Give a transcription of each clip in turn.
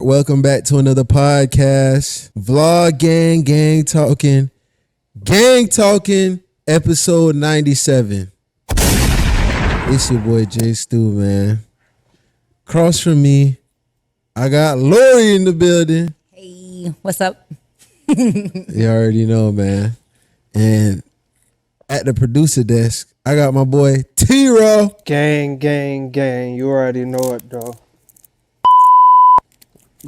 Welcome back to another podcast. Vlog Gang Talking, episode 97. It's your boy J Stu, man. Across from me, I got Lori in the building. Hey, what's up? You already know, man. And at the producer desk, I got my boy T-Raw. Gang. You already know it, though.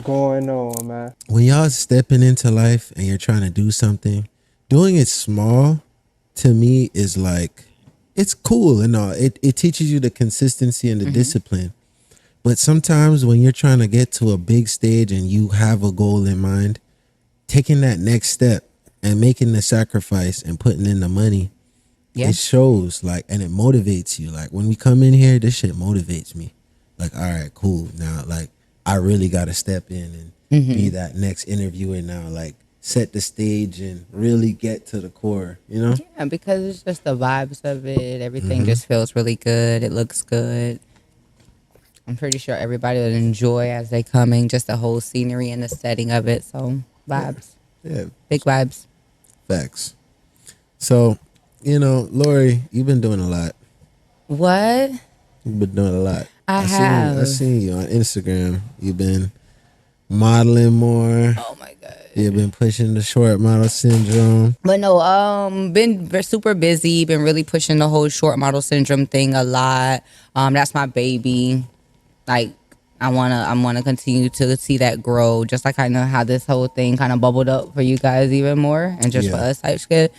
Going on, man. When y'all stepping into life and you're trying to do something, doing it small to me is like, it's cool and all. It teaches you the consistency and the discipline. But sometimes when you're trying to get to a big stage and you have a goal in mind, taking that next step and making the sacrifice and putting in the money, it shows, like, and it motivates you. Like, when we come in here, this shit motivates me. Like, all right, cool. Now, like, I really got to step in and be that next interviewer now, like set the stage and really get to the core, you know? Yeah, because it's just the vibes of it. Everything just feels really good. It looks good. I'm pretty sure everybody would enjoy as they coming, just the whole scenery and the setting of it. So vibes. Yeah. Big vibes. Facts. So, you know, Lori, you've been doing a lot. What? You've been doing a lot. I have. I seen you on Instagram. You've been modeling more. Oh my God. You've been pushing the short model syndrome. But no, been super busy. Been really pushing the whole short model syndrome thing a lot. That's my baby. Like, I wanna continue to see that grow. Just like I know how this whole thing kind of bubbled up for you guys even more, and just for us type shit.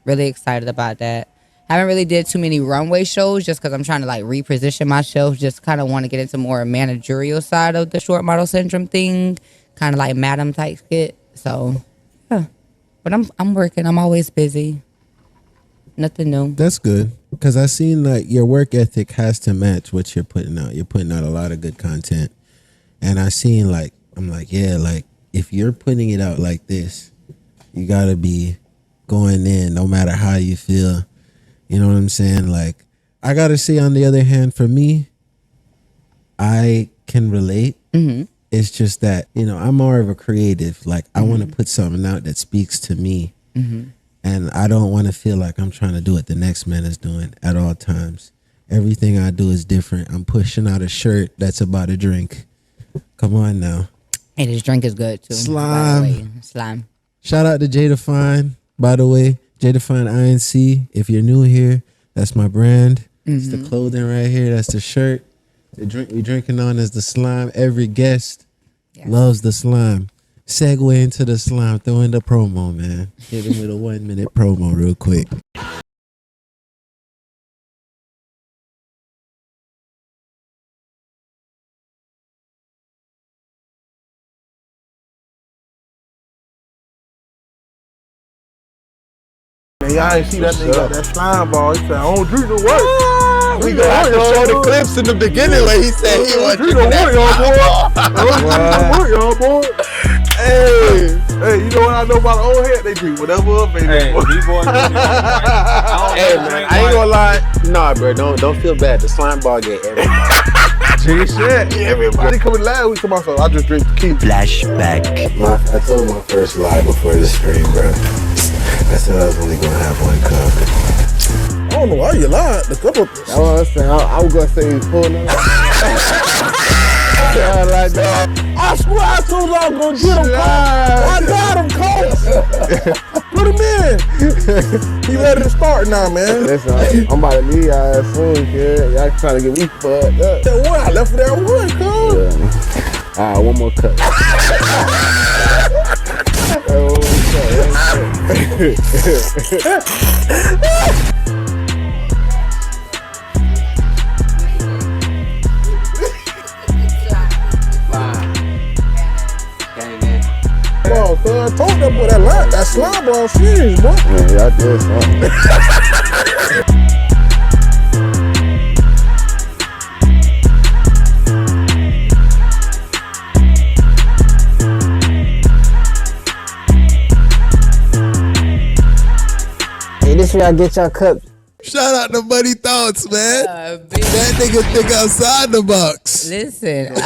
Really excited about that. Haven't really did too many runway shows just because I'm trying to like reposition myself. Just kind of want to get into more managerial side of the short model syndrome thing, kind of like madam type shit. So, but I'm working. I'm always busy. Nothing new. That's good, because I seen like your work ethic has to match what you're putting out. You're putting out a lot of good content, and I seen like, I'm like, yeah, like if you're putting it out like this, you gotta be going in no matter how you feel. You know what I'm saying? Like, I gotta say, on the other hand, for me, I can relate. It's just that, you know, I'm more of a creative. Like, I want to put something out that speaks to me. And I don't want to feel like I'm trying to do what the next man is doing at all times. Everything I do is different. I'm pushing out a shirt that's about a drink. Come on now. Hey, this drink is good too. Slime. By the way. Slime. Shout out to Jada Fine, by the way. Jada Fine INC. If you're new here, that's my brand. It's the clothing right here. That's the shirt. The drink we drinking on is the slime. Every guest loves the slime. Segue into the slime. Throw in the promo, man. Hit him with a 1 minute promo real quick. Y'all ain't see that nigga got that slime ball. He said, I don't drink no work. We gonna have to show the clips in the beginning where he said he wasn't drink no work, y'all boy. I don't drink no work, y'all boy. Hey, you know what I know about the old head? They drink whatever up, baby. Hey, man, I ain't gonna lie. Nah, bro, don't feel bad. The slime ball get everybody. Shit. Everybody coming last week to myself. I just drink tequila. Flashback. I told my first lie before the stream, bro. I said I was only gonna have one cup. I don't know why you lied. The couple. That's what I'm saying. I was gonna say he's pulling up. Like that. I swear I told you I was gonna get him. I got him, coach. Put him in. He ready to start now, man. Listen, I'm about to leave y'all soon, kid. Y'all trying to get me fucked up. That one, I left for that one, coach. Yeah. All right, one more cut. Bro, I told that boy that slime ball serious, boy. Yeah, I did something. Hey, this where y'all get y'all cups. Shout out to Buddy Thoughts, man. That nigga think outside the box. Listen,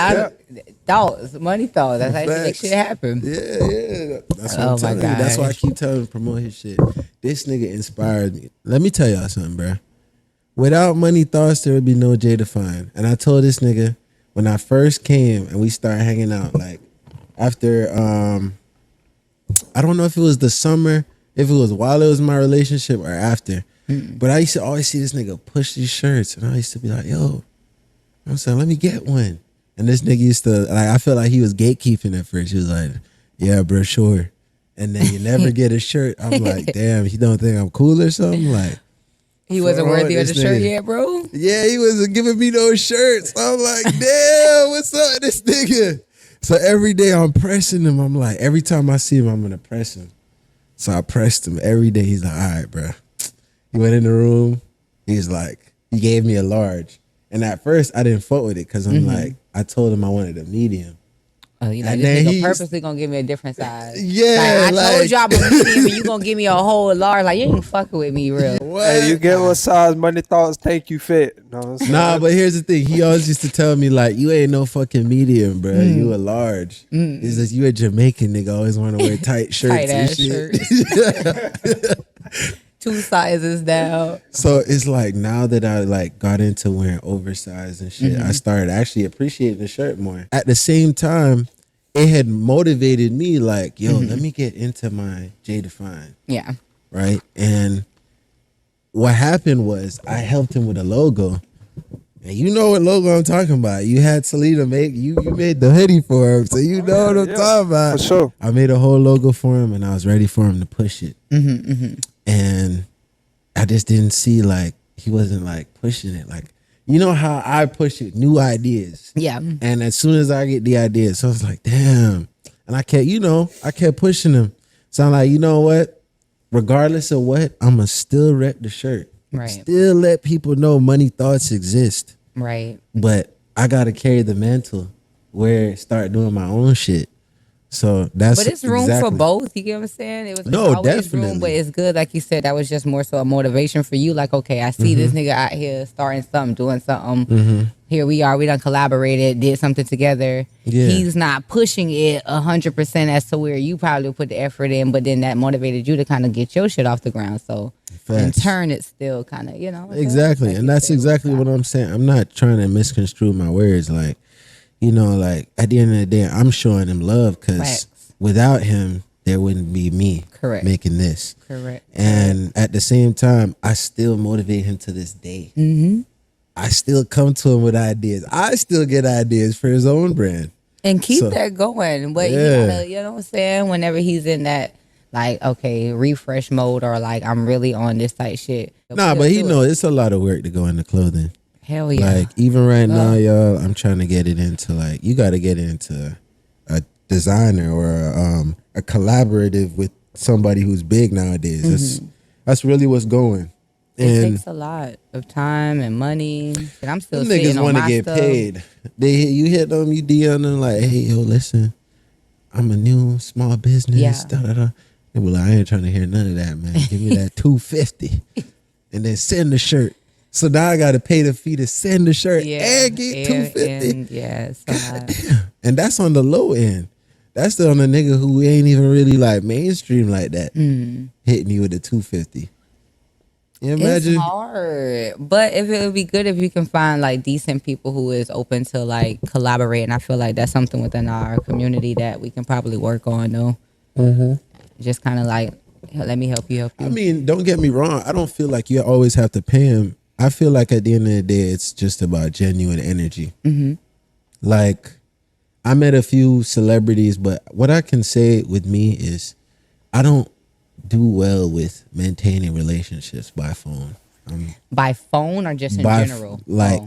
thoughts, money thoughts. That's how you make Facts. shit happen. Yeah. That's what Oh I'm telling my you. That's why I gosh. keep telling him to promote his shit. This nigga inspired me. Let me tell y'all something, bro. Without money thoughts, there would be no Jay Define. And I told this nigga when I first came and we started hanging out, like after I don't know if it was the summer, if it was while it was my relationship or after. But I used to always see this nigga push these shirts, and I used to be like, yo, I'm saying, let me get one. And this nigga used to, like, I felt like he was gatekeeping at first. He was like, yeah, bro, sure. And then you never get a shirt. I'm like, damn, he don't think I'm cool or something? Like, He wasn't fuck worthy of the this shirt nigga. yet, bro. Yeah, he wasn't giving me those shirts. I'm like, damn, what's up with this nigga? So every day I'm pressing him. I'm like, every time I see him, I'm going to press him. So I pressed him every day. He's like, all right, bro. He went in the room. He's like, he gave me a large. And at first, I didn't fuck with it because I'm like, I told him I wanted a medium. Oh, you know, And this then nigga he's- purposely gonna give me a different size. Yeah, like, I told like- you I'm a medium and you gonna give me a whole large. Like, you ain't fucking with me, real. What? Hey, you get what size money thoughts take you fit. Know what I'm saying? Nah, but here's the thing. He always used to tell me, like, you ain't no fucking medium, bro. You a large. He says, you a Jamaican nigga, always want to wear tight shirts Tight and ass shit. shirt. 2 sizes down. So it's like now that I like got into wearing oversized and shit, I started actually appreciating the shirt more. At the same time, it had motivated me like, yo, let me get into my J Define, Yeah. right? And what happened was I helped him with a logo. And you know what logo I'm talking about. You had Selena make, you made the hoodie for him, so you know what I'm talking about. For sure. I made a whole logo for him and I was ready for him to push it. And I just didn't see, like, he wasn't like pushing it. Like, you know how I push it, new ideas. Yeah. And as soon as I get the ideas, so I was like, damn. And I kept pushing him. So I'm like, you know what? Regardless of what, I'ma still rep the shirt. Right. Still let people know money thoughts exist. Right. But I gotta carry the mantle where start doing my own shit. So that's But it's room exactly- for both. You get what I'm saying? It was No, it's always definitely. room, but it's good. Like you said, that was just more so a motivation for you. Like, okay, I see this nigga out here starting something, doing something. Here we are. We done collaborated, did something together. Yeah. He's not pushing it 100% as to where you probably put the effort in, but then that motivated you to kind of get your shit off the ground. So in Facts. turn, it's still kind of, you know. Exactly. like And you that's said, exactly what I'm saying. I'm not trying to misconstrue my words. Like, you know, like at the end of the day, I'm showing him love because Facts. without him, there wouldn't be me Correct. making this. Correct. And at the same time, I still motivate him to this day. I still come to him with ideas. I still get ideas for his own brand. And keep So- that going. But Yeah. you gotta, you know what I'm saying? Whenever he's in that, like, okay, refresh mode or like, I'm really on this type shit. Nah, but he knows it's a lot of work to go into clothing. Hell yeah. Like, even right now, y'all, I'm trying to get it into, like, you got to get into a designer or a collaborative with somebody who's big nowadays. That's really what's going. It And takes a lot of time and money. And I'm still them sitting niggas on want to my get stuff. paid. You hit them, you DM them like, hey, yo, listen, I'm a new small business. Yeah. Da, da, da. They be like, I ain't trying to hear none of that, man. Give me that $250 and then send the shirt. So now I got to pay the fee to send the shirt and get $250. And yeah, it's a lot. And that's on the low end. That's on the nigga who ain't even really like mainstream like that. Hitting you with the $250. You imagine? It's hard, but if it would be good if you can find like decent people who is open to like collaborate, and I feel like that's something within our community that we can probably work on though. Just kind of like, let me help you. I mean, don't get me wrong. I don't feel like you always have to pay him. I feel like at the end of the day, it's just about genuine energy. Like, I met a few celebrities, but what I can say with me is I don't do well with maintaining relationships by phone. By phone or just in By general? like,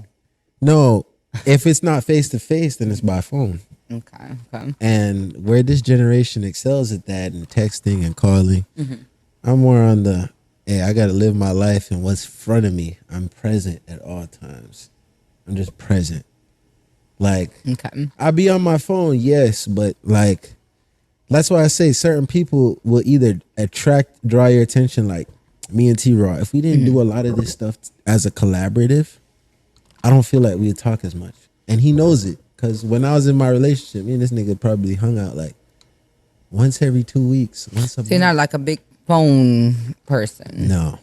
no, if it's not face to face, then it's by phone. Okay. And where this generation excels at that and texting and calling, I'm more on the, hey, I got to live my life and what's in front of me. I'm present at all times. I'm just present. Like, Okay. I be on my phone, yes, but like, that's why I say certain people will either draw your attention, like me and T-Raw. If we didn't do a lot of this stuff as a collaborative, I don't feel like we'd talk as much. And he knows it. Because when I was in my relationship, me and this nigga probably hung out like once every 2 weeks, once a So you're month. not like a big phone person. No.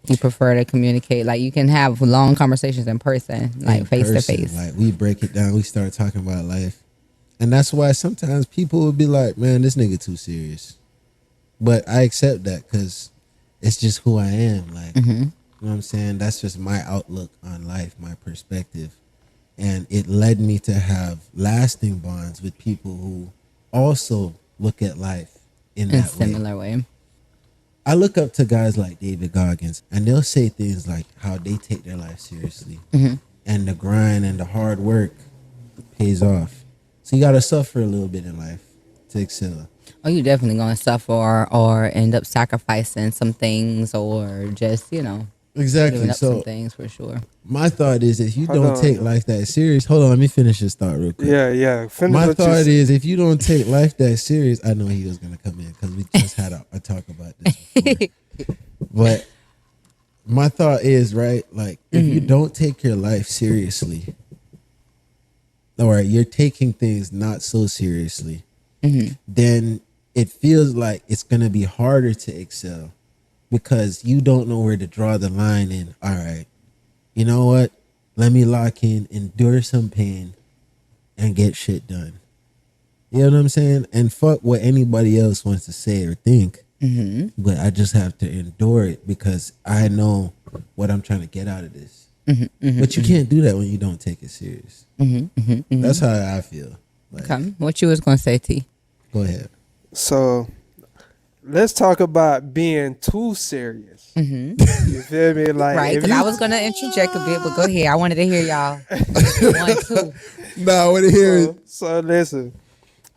You prefer to communicate. Like you can have long conversations in person, like In face to person, face. Like we break it down, we start talking about life. And that's why sometimes people would be like, man, this nigga too serious. But I accept that because it's just who I am. Like, you know what I'm saying? That's just my outlook on life, my perspective. And it led me to have lasting bonds with people who also look at life in In a that way. similar way. I look up to guys like David Goggins, and they'll say things like how they take their life seriously. And the grind and the hard work pays off. So you got to suffer a little bit in life to excel. Oh, you definitely gonna suffer or end up sacrificing some things or just, Exactly. giving up some So things for sure. my thought is if you Hold don't on. take life that serious, hold on, let me finish this thought real quick. Yeah. Finish My what you thought said. is if you don't take life that serious, I know he was going to come in because we just had a talk about this before. But my thought is, right, like if you don't take your life seriously, or you're taking things not so seriously, then it feels like it's going to be harder to excel because you don't know where to draw the line in. All right, you know what? Let me lock in, endure some pain, and get shit done. You know what I'm saying? And fuck what anybody else wants to say or think. But I just have to endure it because I know what I'm trying to get out of this. But you can't do that when you don't take it serious. That's how I feel. Like, Okay. What you was gonna say, T? go ahead. So let's talk about being too serious. You feel me? Like Right, if because you, I was gonna interject a bit, but go ahead. I wanted to hear y'all. 1, 2. Nah, I want to hear so listen.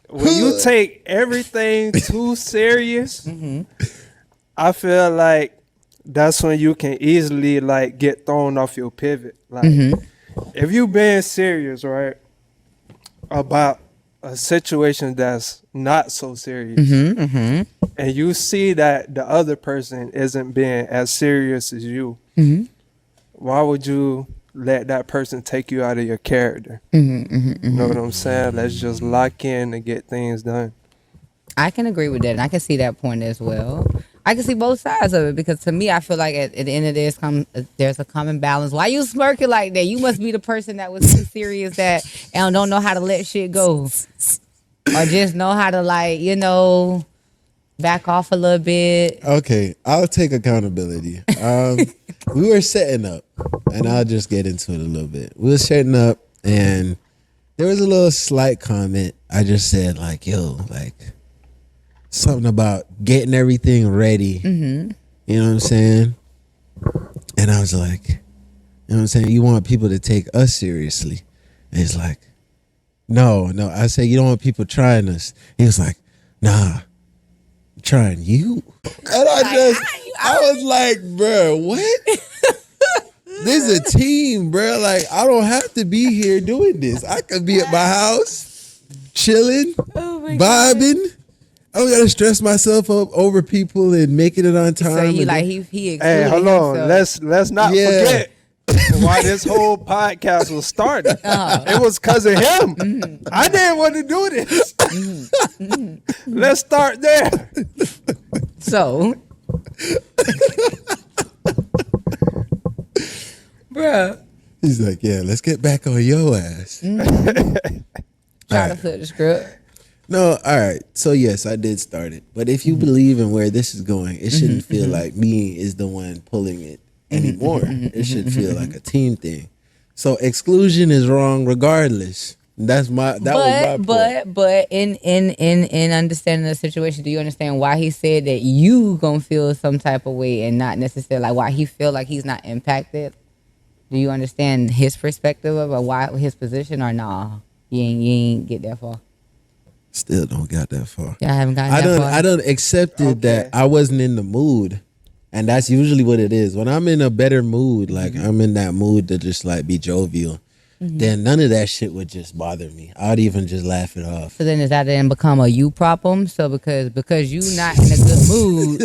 When you take everything too serious, I feel like that's when you can easily like get thrown off your pivot. Like if you being serious, right, about a situation that's not so serious, and you see that the other person isn't being as serious as you, why would you let that person take you out of your character? You know what I'm saying? Let's just lock in and get things done. I can agree with that, and I can see that point as well. I can see both sides of it because to me, I feel like at the end of this, there's a common balance. Why you smirking like that? You must be the person that was too serious that and don't know how to let shit go, or just know how to back off a little bit. Okay, I'll take accountability. We were setting up, and I'll just get into it a little bit. We were setting up, and there was a little slight comment. I just said, like, yo, like, something about getting everything ready. You know what I'm saying? And I was like, you know what I'm saying? You want people to take us seriously. And he's like, no. I said, you don't want people trying us. He was like, nah. Trying you? And I was like, bro, what? This is a team, bro. Like, I don't have to be here doing this. I could be at my house, chilling, vibing. I don't gotta stress myself up over people and making it on time. So he and like he Hey, hold on. himself. Let's not forget why this whole podcast was started. It was because of him. I didn't want to do this. Let's start there. So, bruh, He's like, yeah, let's get back on your ass. try to flip the script. No, all right. So yes, I did start it. But if you believe in where this is going, it shouldn't feel like me is the one pulling it anymore. It should feel like a team thing. So exclusion is wrong regardless. That was my point. But in understanding the situation, do you understand why he said that you gonna feel some type of way and not necessarily like why he feel like he's not impacted? Do you understand his perspective of why his position or nah? You ain't get that far. Still don't got that far. Yeah, I haven't gotten that far. I done accepted that I wasn't in the mood. And that's usually what it is. When I'm in a better mood, like I'm in that mood to just like be jovial, then none of that shit would just bother me. I'd even just laugh it off. So then is that then become a you problem? So because you not in a good mood,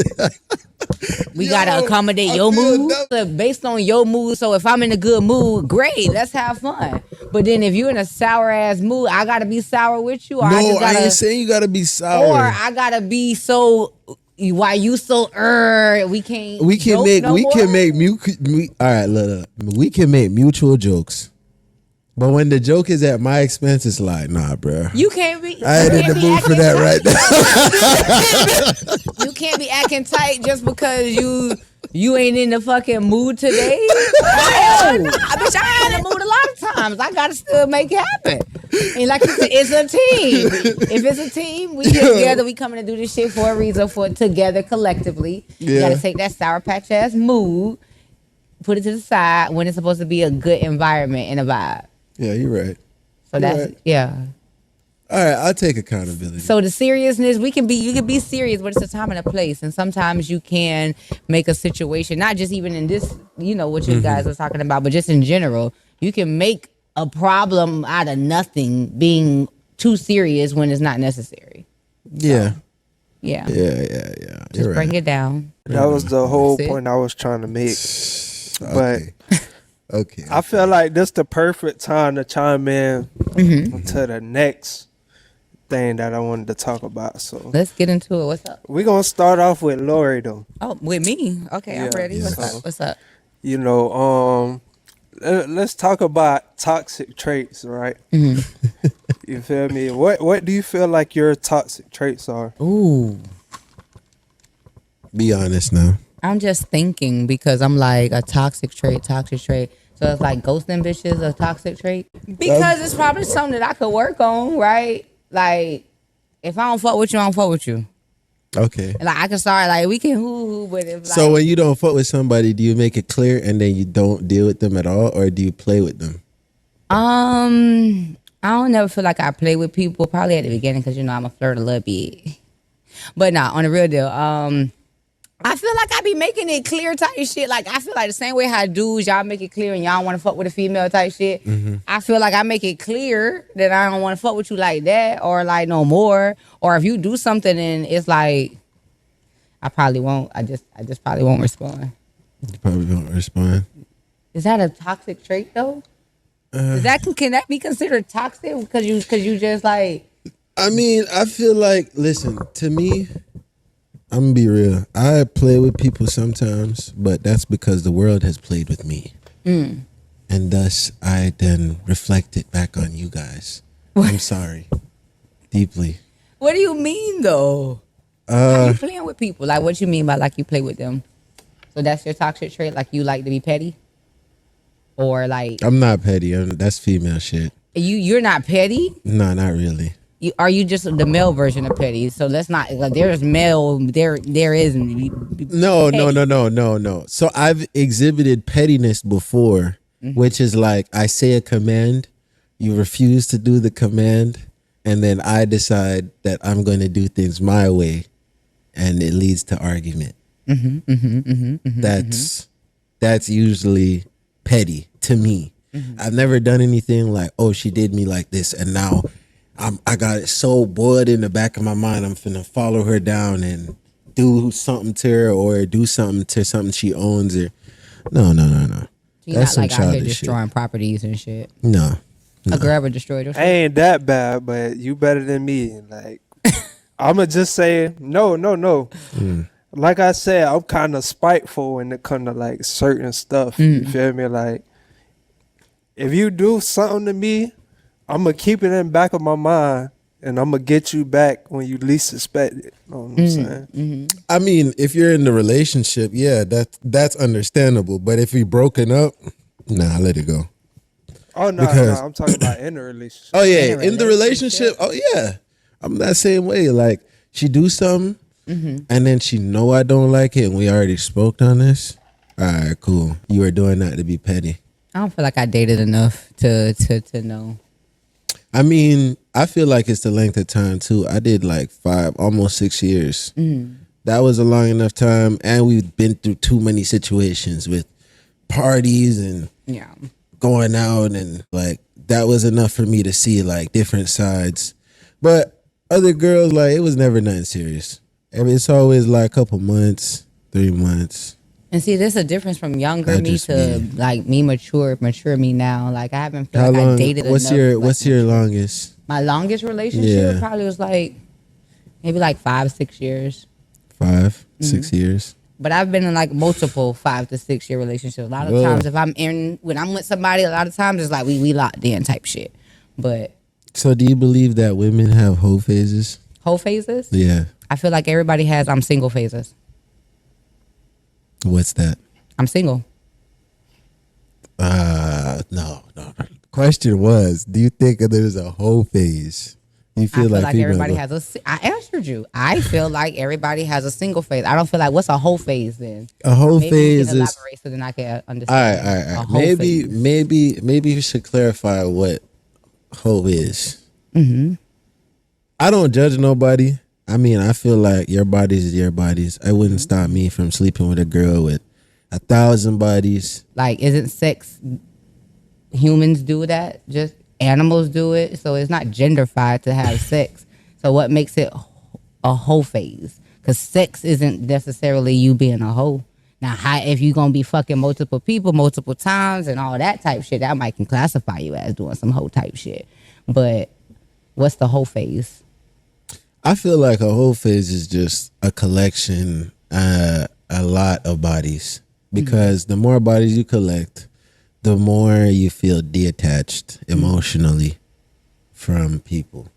We gotta accommodate your mood based on your mood. So if I'm in a good mood, great, let's have fun. But then if you're in a sour ass mood, I gotta be sour with you. Or No, I just gotta, I ain't saying you gotta be sour. Or I gotta be so. Why you so we can't. We can joke make no we more? can make all right, look. We can make mutual jokes. But when the joke is at my expense, it's like, nah, bro. You can't be. I ain't in the mood for that right now. You can't be acting tight just because you ain't in the fucking mood today. Hell nah, bitch, I ain't in the mood a lot of times. I gotta still make it happen. And like you said, it's a team. If it's a team, we get together. We coming to do this shit for a reason. For together collectively, you gotta take that sour patch ass mood, put it to the side when it's supposed to be a good environment and a vibe. Yeah, you're right. So that's yeah. All right, I'll take accountability. So the seriousness, you can be serious, but it's a time and a place. And sometimes you can make a situation, not just even in this, what you guys are talking about, but just in general, you can make a problem out of nothing being too serious when it's not necessary. Yeah. So, yeah. Just bring it down. That was the whole That's it. point I was trying to make. Okay. Okay. I feel like this the perfect time to chime in to the next thing that I wanted to talk about. So Let's get into it. What's up? we're gonna start off with Lori though. Oh, with me? Okay, I'm Yeah, ready. yeah. What's up? Let's talk about toxic traits, right? You feel me? What do you feel like your toxic traits are? Ooh. Be honest now. I'm just thinking because I'm like a toxic trait. So it's like ghosting bitches a toxic trait. Because it's probably something that I could work on, right? Like, if I don't fuck with you, I don't fuck with you. Okay. Like, I can start, like, we can hoo-hoo, but if, like... So when you don't fuck with somebody, do you make it clear and then you don't deal with them at all, or do you play with them? I don't never feel like I play with people, probably at the beginning, because, I'm a flirt a little bit. But nah, on the real deal, I feel like I be making it clear type shit. Like, I feel like the same way how dudes, y'all make it clear and y'all want to fuck with a female type shit. I feel like I make it clear that I don't want to fuck with you like that or like no more. Or if you do something and it's like, I probably won't. I just probably won't respond. You probably won't respond. Is that a toxic trait though? Can that be considered toxic? Because you just like. I mean, I feel like, listen, to me, I'm gonna be real. I play with people sometimes, but that's because the world has played with me. And thus, I then reflect it back on you guys. I'm sorry. Deeply. What do you mean, though? How you playing with people? Like, what you mean by, like, you play with them? So that's your toxic trait? Like, you like to be petty? Or, like... I'm not petty. That's female shit. You're not petty? No, not really. Are you just the male version of petty? So let's not. Like, there's male. There is. No. So I've exhibited pettiness before, which is like I say a command, you refuse to do the command, and then I decide that I'm going to do things my way, and it leads to argument. That's usually petty to me. I've never done anything like, oh, she did me like this, and now. I got it so bored in the back of my mind. I'm finna follow her down and do something to her or do something to something she owns. Or no. You're not like out here destroying properties and shit. No. A girl ever destroyed her shit? I ain't that bad, but you better than me. Like, I'ma just say no. Like I said, I'm kind of spiteful when it comes to like certain stuff. You feel me? Like, if you do something to me, I'm going to keep it in the back of my mind, and I'm going to get you back when you least expect it. You know what I'm saying? I mean, if you're in the relationship, yeah, that's understandable. But if we broken up, nah, let it go. Oh, no, I'm talking about in a relationship. Oh, yeah, in the relationship, oh, yeah. I'm that same way. Like, she do something, and then she know I don't like it, and we already spoke on this. All right, cool. You are doing that to be petty. I don't feel like I dated enough to know. I mean, I feel like it's the length of time too. I did like 5, almost 6 years. That was a long enough time, and we've been through too many situations with parties and going out, and like that was enough for me to see like different sides. But other girls, like it was never nothing serious. I mean, it's always like a couple months, 3 months. And see, there's a difference from younger I me just to mean- like me mature me now. Like I haven't felt How like long? I dated What's enough. your like, What's your longest? my longest relationship Yeah. probably was like maybe like 5-6 years. 5, 6 years. But I've been in like multiple 5 to 6 year relationships. A lot of Whoa. times, if when I'm with somebody, a lot of times it's like we locked in type shit. But So do you believe that women have hoe phases? whole phases, Yeah. I feel like everybody has. I'm single phases. What's that? I'm single. No. Question was, do you think there's a hoe phase? You I feel like people everybody have has a. I answered you. I feel like everybody has a single phase. I don't feel like what's a whole phase then. a hoe Maybe you phase can is elaborate so then I can understand. all A right. whole phase. Maybe you should clarify what hoe is. Mm-hmm. I don't judge nobody. I mean, I feel like your bodies is your bodies. It wouldn't stop me from sleeping with a girl with 1,000 bodies. Like, isn't sex? Humans do that. Just animals do it. So it's not genderfied to have sex. So what makes it a whole phase? Because sex isn't necessarily you being a hoe. Now, if you gonna be fucking multiple people multiple times and all that type shit, that might can classify you as doing some hoe type shit. But what's the whole phase? I feel like a whole phase is just a collection, a lot of bodies. Because the more bodies you collect, the more you feel detached emotionally from people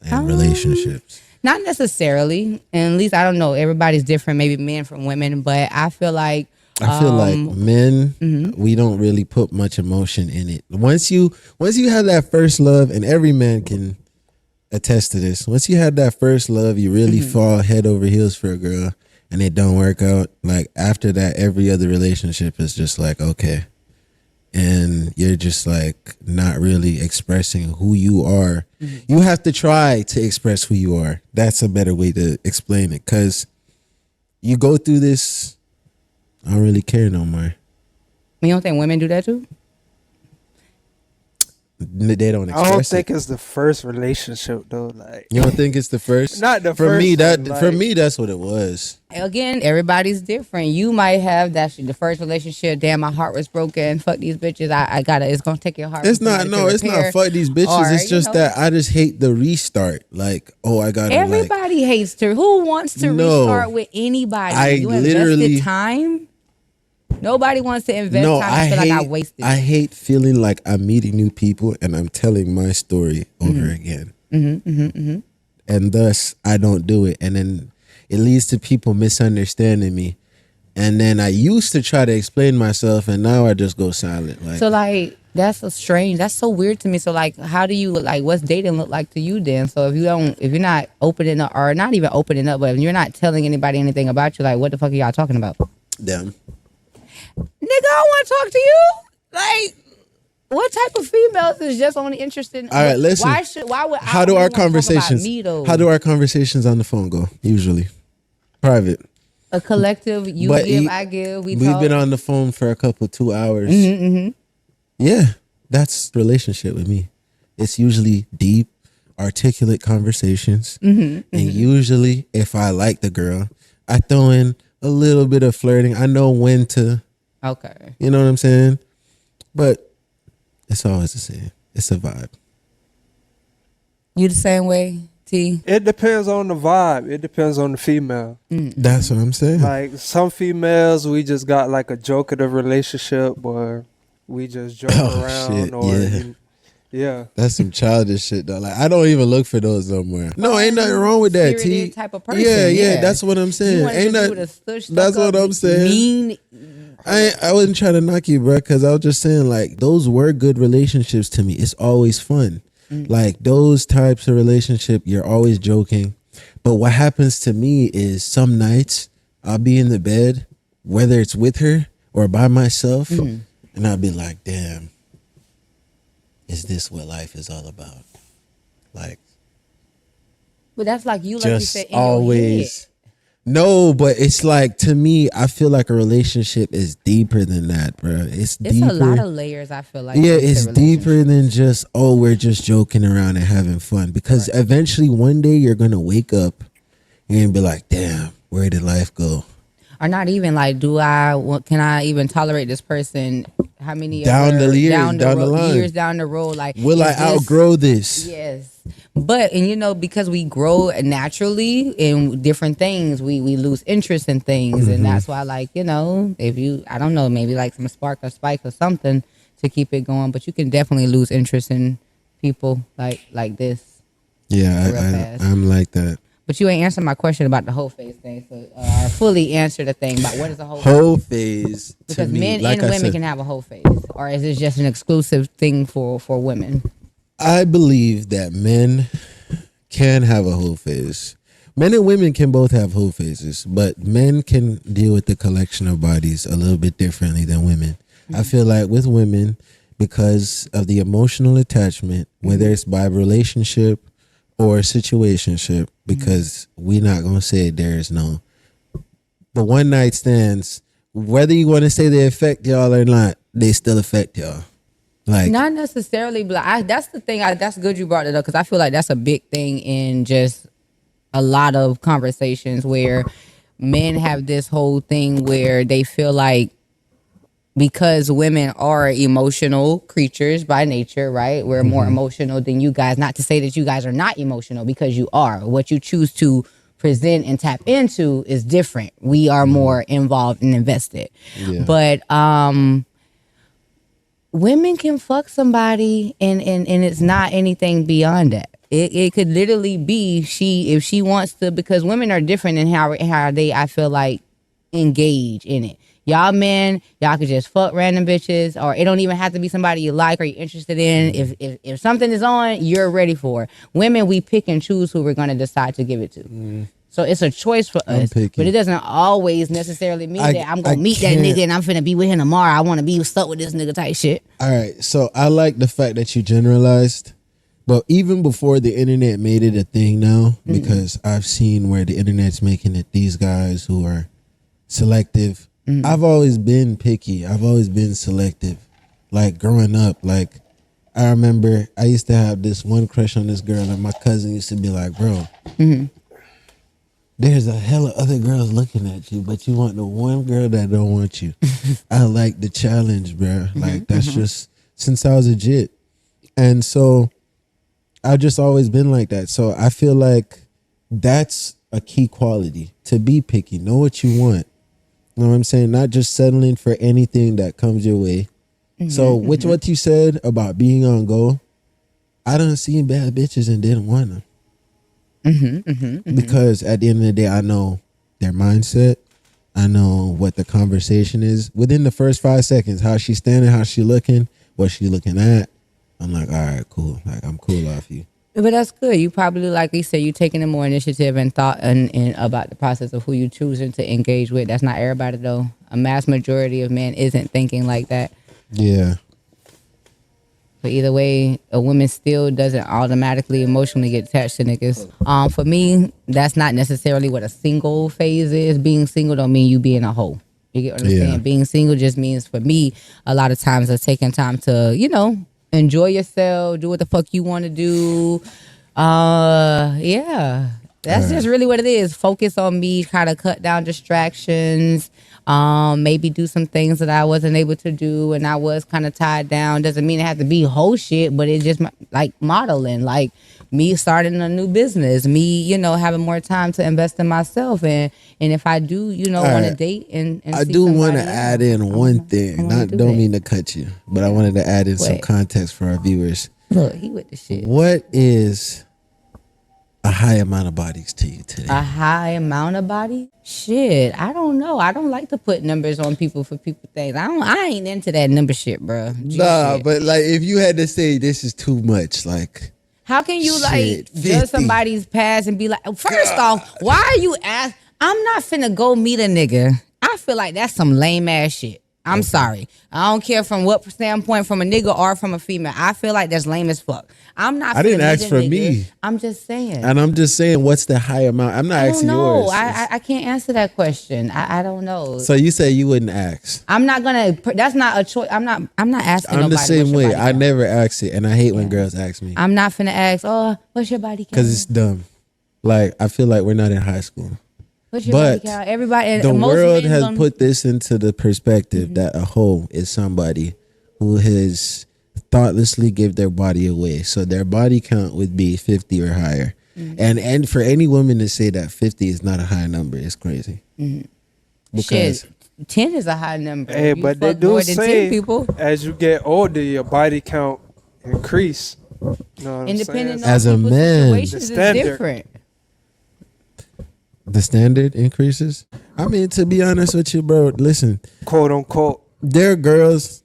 and relationships. Not necessarily, and at least I don't know. Everybody's different, maybe men from women, but I feel like Men, we don't really put much emotion in it. Once you have that first love, and every man can attest to this. Once you have that first love, you really fall head over heels for a girl, and it don't work out. Like after that, every other relationship is just like okay, and you're just like not really expressing who you are. You have to try to express who you are. That's a better way to explain it, because you go through this. I don't really care no more. You don't think women do that too? They don't express I don't it. think it's the first relationship though. Like You don't think it's the first? Not the for first me. one, For like- me, that's what it was. Again, everybody's different. You might have that the first relationship. Damn, my heart was broken. Fuck these bitches. I gotta. It's gonna take your heart. It's for not. somebody to No, it's repair. not. Fuck these bitches. Or, It's you just know, that I just hate the restart. Like, oh, I gotta. everybody hates to. Who wants to No. restart with anybody? I You literally- invested time. Nobody wants to invest No, time. I I feel hate. like I wasted. I hate feeling like I'm meeting new people and I'm telling my story over again. And thus, I don't do it, and then it leads to people misunderstanding me. And then I used to try to explain myself, and now I just go silent. Like, So like that's so strange. That's so weird to me. So like, how do you like? What's dating look like to you then? So if you're not opening up, or not even opening up, but if you're not telling anybody anything about you, like what the fuck are y'all talking about? them. Nigga, I want to talk to you. Like, what type of females is just only interested in? All right, listen. Why would? How do our conversations? Me, How do our conversations on the phone go? Usually, private. a collective? You But give, you- I give. We've talk. been on the phone for a couple 2 hours. Yeah, that's relationship with me. It's usually deep, articulate conversations, and usually, if I like the girl, I throw in a little bit of flirting. I know when to. Okay. You know what I'm saying? But it's always the same. It's a vibe. You the same way, T? it depends on the vibe. It depends on the female. That's what I'm saying. Like some females, we just got like a jokative relationship, or we just joke Oh, around, shit, or yeah. yeah. That's some childish shit though. Like I don't even look for those no more. No, ain't nothing wrong with that. T. Spirited type of person, Yeah, yeah. that's what I'm You saying. wanted Ain't to that? do the stush, That's stuck what up, I'm saying. Mean. I wasn't trying to knock you, bro, because I was just saying like those were good relationships to me. It's always fun. Like those types of relationship, you're always joking. But what happens to me is some nights I'll be in the bed, whether it's with her or by myself, and I'll be like, damn, is this what life is all about? Like, But that's like you, like you just said, in your head. always. No, but it's like, to me, I feel like a relationship is deeper than that, bro. It's deeper. a lot of layers, I feel like. Yeah, into it's relationship. deeper than just, oh, we're just joking around and having fun. Because eventually one day you're going to wake up and be like, damn, where did life go? or not even like, can I even tolerate this person? How many Down the years, down the line. years down the road? Like, will I outgrow this? Yes. But, and you know, because we grow naturally in different things, we lose interest in things. And that's why, like, you know, if you, I don't know, maybe like some spark or spike or something to keep it going. But you can definitely lose interest in people like this. Yeah, I'm like that. But you ain't answered my question about the whole phase thing. So I fully answered the thing about what is a whole phase. Because me, men like and women said, can have a whole phase. Or is it just an exclusive thing for women? I believe that men can have a whole phase. Men and women can both have whole phases, but men can deal with the collection of bodies a little bit differently than women. I feel like with women, because of the emotional attachment, whether it's by relationship or situationship, because we're not going to say there's no, the one night stands, whether you want to say they affect y'all or not, they still affect y'all. Like, not necessarily, but that's the thing. That's good you brought it up, because I feel like that's a big thing in just a lot of conversations where men have this whole thing where they feel like, because women are emotional creatures by nature, right? We're more emotional than you guys. Not to say that you guys are not emotional, because you are. What you choose to present and tap into is different. We are more involved and invested. Yeah. But women can fuck somebody and it's not anything beyond that. It could literally be if she wants to, because women are different in how they, I feel like, engage in it. Y'all men, y'all could just fuck random bitches, or it don't even have to be somebody you like or you're interested in. If something is on, you're ready for it. Women, we pick and choose who we're going to decide to give it to. So it's a choice for us, but it doesn't always necessarily mean that I'm going to meet that nigga and I'm finna be with him tomorrow. I want to be stuck with this nigga type shit. All right, so I like the fact that you generalized, but even before the internet made it a thing now, because I've seen where the internet's making it these guys who are selective. I've always been picky. I've always been selective. Like growing up, like I remember I used to have this one crush on this girl, and my cousin used to be like, bro, there's a hell of other girls looking at you, but you want the one girl that don't want you. I like the challenge, bro. Like that's just since I was a jit. And so I've just always been like that. So I feel like that's a key quality, to be picky, know what you want. You know what I'm saying? Not just settling for anything that comes your way. So with what you said about being on go, I done seen bad bitches and didn't want them. Because at the end of the day, I know their mindset. I know what the conversation is. Within the first 5 seconds, how she standing, how she looking, what she looking at. I'm like, all right, cool. Like, I'm cool off you. But that's good. You probably, like we said, you taking more initiative and thought and about the process of who you choosing to engage with. That's not everybody, though. A mass majority of men isn't thinking like that. Yeah. But either way, a woman still doesn't automatically emotionally get attached to niggas. For me, that's not necessarily what a single phase is. Being single don't mean you being a hoe. You get what I'm saying? Being single just means, for me, a lot of times it's taking time to, you know, enjoy yourself, do what the fuck you want to do. Yeah. That's just really what it is. Focus on me, kind of cut down distractions. Maybe do some things that I wasn't able to do and I was kind of tied down. Doesn't mean it has to be whole shit, but it's just like modeling, like me starting a new business, me, you know, having more time to invest in myself. And if I do, you know, want to date and I do want to add in one thing. Don't mean to cut you, but I wanted to add in some context for our viewers. Look, he with the shit. What is a high amount of bodies to you today? A high amount of body? Shit, I don't know. I don't like to put numbers on people for people things. I ain't into that number shit, bro. Nah, but like if you had to say this is too much, like how can you like judge somebody's past and be like, first off, why are you I'm not finna go meet a nigga. I feel like that's some lame ass shit. I'm sorry. I don't care from what standpoint, from a nigga or from a female. I feel like that's lame as fuck. I'm not. I didn't ask for me. I'm just saying. And I'm just saying, what's the high amount? I'm not asking yours. I can't answer that question. I don't know. So you say you wouldn't ask? I'm not gonna. That's not a choice. I'm not asking. I'm nobody the same way. I count. never ask it, and I hate when girls ask me. I'm not finna ask. Oh, what's your body count? Because it's dumb. Like I feel like we're not in high school. What's your But body count? Everybody, and the most world men has don't- put this into the perspective that a hoe is somebody who has thoughtlessly give their body away. So their body count would be 50 or higher. And for any woman to say that 50 is not a high number, it's crazy. Because Shit, 10 is a high number. Hey, You but they fuck do more than 10 say people. as you get older, your body count increase. You know what I'm And depending saying? on As a people's man. situations, The it's standard. different. the standard increases. I mean, to be honest with you, bro, listen, Quote unquote. there are girls,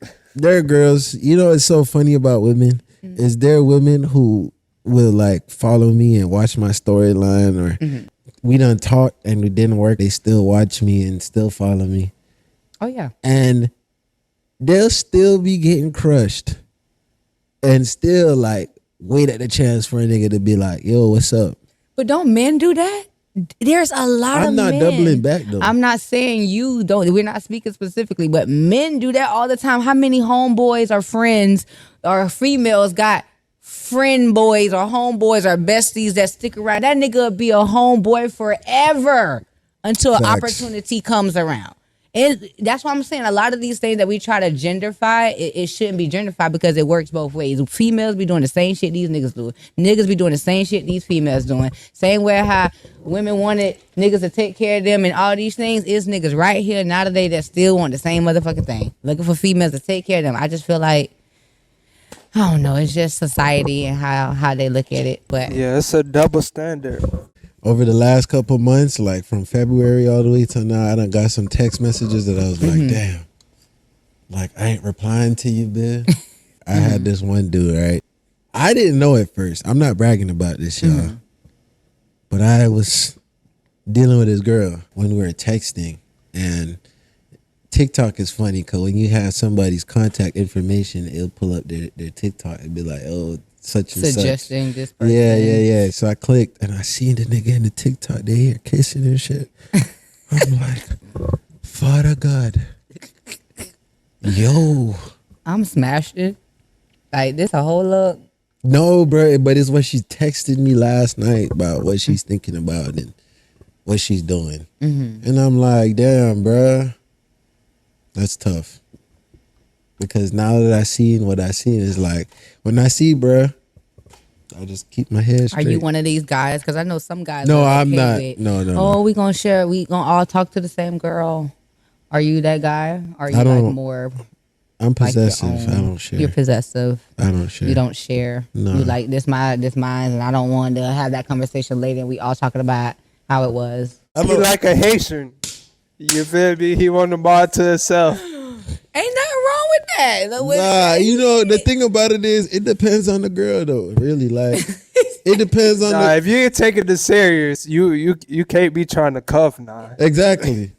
you know what's so funny about women is there are women who will like follow me and watch my storyline, or we done talked and it didn't work, they still watch me and still follow me, Oh, yeah. and they'll still be getting crushed and still like wait at the chance for a nigga to be like, yo, what's up? But don't men do that? There's a lot of I'm not men. doubling back though. I'm not saying you don't. We're not speaking specifically, but men do that all the time. How many homeboys or friends or females got friend boys or homeboys or besties that stick around? That nigga will be a homeboy forever until an Facts. opportunity comes around. And that's why I'm saying a lot of these things that we try to genderfy, it shouldn't be genderfied because it works both ways. Females be doing the same shit these niggas do. Niggas be doing the same shit these females doing. Same way how women wanted niggas to take care of them and all these things is niggas right here now today that still want the same motherfucking thing. Looking for females to take care of them. I just feel like, I don't know, it's just society and how they look at it. But Yeah, it's a double standard. Over the last couple months, like from February all the way till now, I done got some text messages that I was like, damn, like I ain't replying to you, bitch. I had this one dude, right? I didn't know at first. I'm not bragging about this, y'all. But I was dealing with this girl when we were texting, and TikTok is funny because when you have somebody's contact information, it'll pull up their TikTok and be like, oh, such and such. suggesting this person. Yeah. So I clicked and I seen the nigga in the TikTok. They here kissing and shit. I'm like, Father God, yo. I'm smashed it. Like this a whole look. No, bro, but it's what she texted me last night about what she's thinking about and what she's doing. And I'm like, damn, bro, that's tough. Because now that I seen what I seen, is like, when I see, bro, I just keep my head Are straight. you one of these guys? Because I know some guys. No, are I'm okay not. with, No. Oh, we gonna share. We gonna all talk to the same girl. Are you that guy? Are you I like don't- more I'm like your possessive. own? I don't share. You're possessive. I don't share. You don't share. No. You like this mine, and I don't want to have that conversation later. And we all talking about how it was. He like a Haitian. You feel me? He want the bar to himself. Ain't nothing wrong with that. Nah, you know, the thing about it is, it depends on the girl, though. Really, like, it depends on Nah, the... if you ain't taking this serious, you can't be trying to cuff now. Exactly.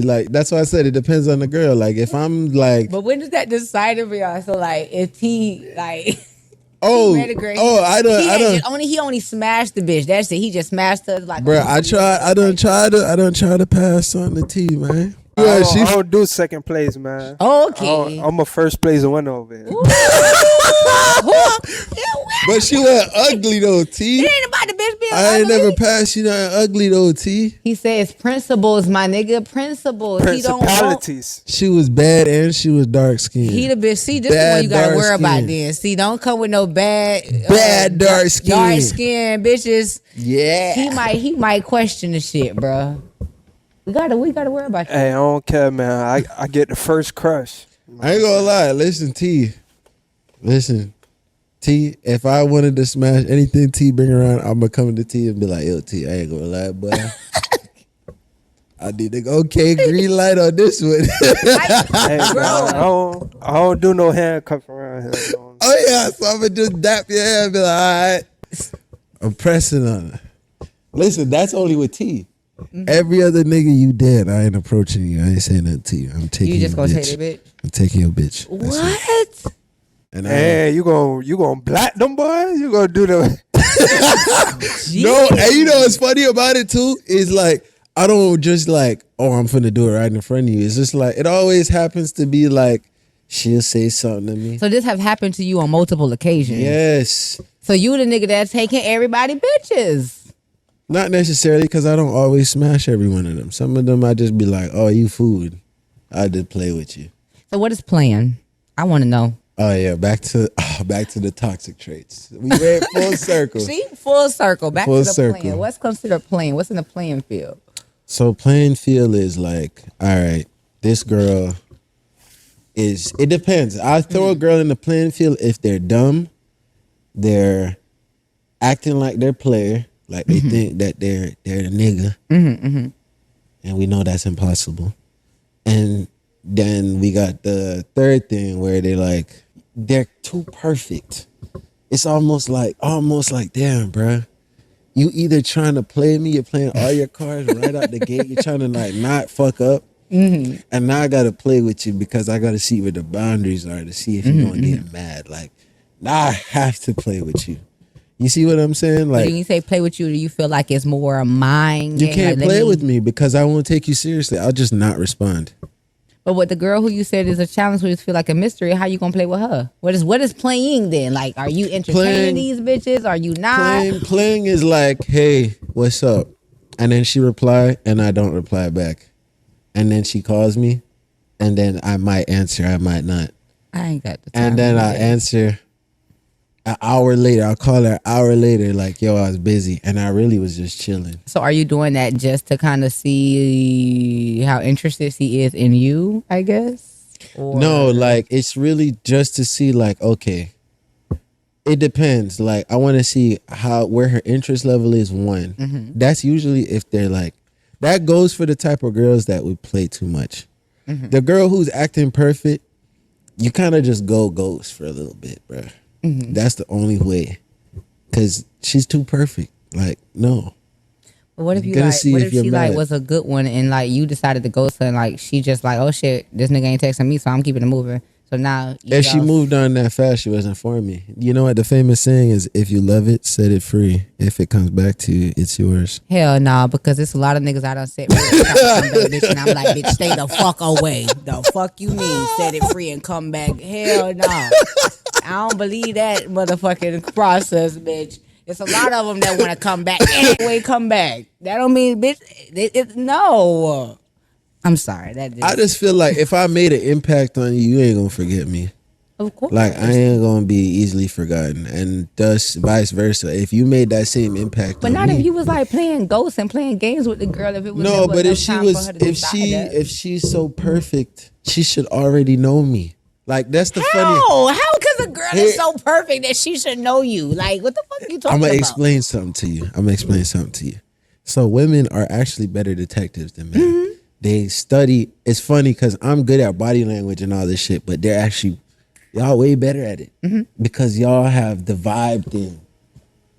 Like, that's why I said it depends on the girl. Like, if I'm like... But when is that decided for y'all? So like, if he like... Oh, I don't... He only smashed the bitch. That's it. He just smashed her like. Bro, I done try to pass on the T, man. I Yeah, don't do second place, man. Okay. I'm a first place winner over here. but she went ugly, though, T. It ain't about the bitch being I ain't ugly. never passed you nothing ugly, though, T. He says principles, my nigga. Principles. He don't want. Principalities. She was bad and she was dark skinned. He the bitch. See, this is Bad what you gotta dark worry about skin. then. See, don't come with no bad dark skin. Dark skin bitches. Yeah. He might question the shit, bro. We gotta worry about you. Hey, I don't care, man. I get the first crush. I ain't gonna lie. Listen, T. If I wanted to smash anything T bring around, I'm gonna come to T and be like, yo, T, I ain't gonna lie, boy. I need to go, okay, green light on this one. Hey, man, I don't do no handcuff around here. Oh, yeah, so I'm gonna just dap your hair and be like, all right. I'm pressing on it. Listen, that's only with T. Every other nigga you dead, I ain't approaching you. I ain't saying nothing to you. I'm taking You just your gonna bitch. take that bitch? I'm taking your bitch. That's it. What? And Hey, you gonna black them boys? You gonna do the? no, and you know what's funny about it too is like I don't just like, oh, I'm finna do it right in front of you. It's just like it always happens to be like she'll say something to me. So this have happened to you on multiple occasions. Yes. So you the nigga that's taking everybody bitches. Not necessarily, because I don't always smash every one of them. Some of them I just be like, oh, you food. I just play with you. So what is playing? I want to know. Oh yeah, back to the toxic traits. We went full circle. See, full circle. Back Full to the circle. playing. What's considered playing? What's in the playing field? So playing field is like, all right, this girl is. It depends. I throw a girl in the playing field if they're dumb, they're acting like they're player, like they think that they're a nigga, and we know that's impossible. And then we got the third thing where they're too perfect. It's almost like, damn, bruh. You either trying to play me, you're playing all your cards right out the gate. You're trying to like not fuck up. And now I got to play with you because I got to see where the boundaries are to see if you're going to get mad. Like, now I have to play with you. You see what I'm saying? Like, When you say play with you, do you feel like it's more mind? you can't play with me because I won't take you seriously. I'll just not respond. But with the girl who you said is a challenge, who you feel like a mystery, how you gonna play with her? What is playing then? Like, are you entertaining these bitches? Are you not? Playing is like, hey, what's up? And then she reply, and I don't reply back. And then she calls me, and then I might answer, I might not. I ain't got the time. And then I answer an hour later. I'll call her an hour later, like, yo, I was busy, and I really was just chilling. So are you doing that just to kind of see how interested she is in you, I guess? Or... No, like, it's really just to see, like, okay, it depends. Like, I want to see where her interest level is, one. That's usually if they're like, that goes for the type of girls that would play too much. The girl who's acting perfect, you kind of just go ghost for a little bit, bro. That's the only way, because she's too perfect. Like, no. But what if you Gonna like? see What if if you're she like mad. was a good one and like you decided to ghost her and like she just like, oh shit, this nigga ain't texting me, so I'm keeping it moving. So now If she moved on that fast, she wasn't for me. You know what the famous saying is? If you love it, set it free. If it comes back to you, it's yours. Hell nah, because it's a lot of niggas I done set free and come back, bitch, and I'm like, bitch, stay the fuck away. The fuck you mean set it free and come back? Hell nah. I don't believe that motherfucking process, bitch. It's a lot of them that want to come back anyway. Come back. That don't mean, bitch. No. I'm sorry. I just feel like if I made an impact on you, you ain't gonna forget me. Of course. Like, I ain't gonna be easily forgotten, and thus vice versa. If you made that same impact, But on not me, if you was like playing ghosts and playing games with the girl. If it was no. there But if enough she time was, for her to decide that. if she's so perfect, she should already know me. Like, that's the funny. How? Because a girl is so perfect that she should know you. Like, what the fuck are you talking I'm gonna about? explain something to you. So women are actually better detectives than men. They study. It's funny because I'm good at body language and all this shit, but they're actually, y'all way better at it because y'all have the vibe thing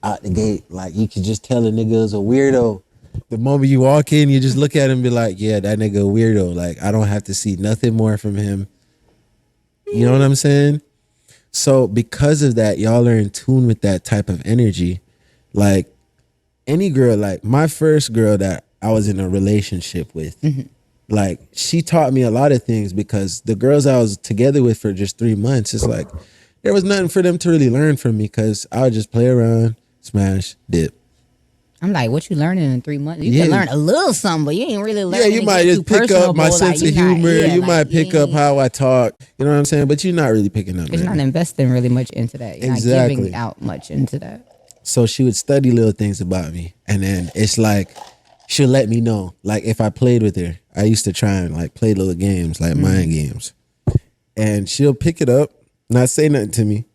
out the gate. Like, you can just tell a nigga is a weirdo. The moment you walk in, you just look at him and be like, yeah, that nigga a weirdo. Like, I don't have to see nothing more from him. You know what I'm saying? So because of that, y'all are in tune with that type of energy. Like, any girl, like my first girl that I was in a relationship with, like, she taught me a lot of things because the girls I was together with for just 3 months, it's like, there was nothing for them to really learn from me because I would just play around, smash, dip. I'm like, what you learning in 3 months? You can learn a little something, but you ain't really learning. Yeah, you might just pick up my sense of humor. You might pick up how I talk. You know what I'm saying? But you're not really picking up. You're not investing really much into that. You're not giving out much into that. So she would study little things about me. And then it's like, she'll let me know. Like, if I played with her, I used to try and like play little games, like mind games. And she'll pick it up, not say nothing to me.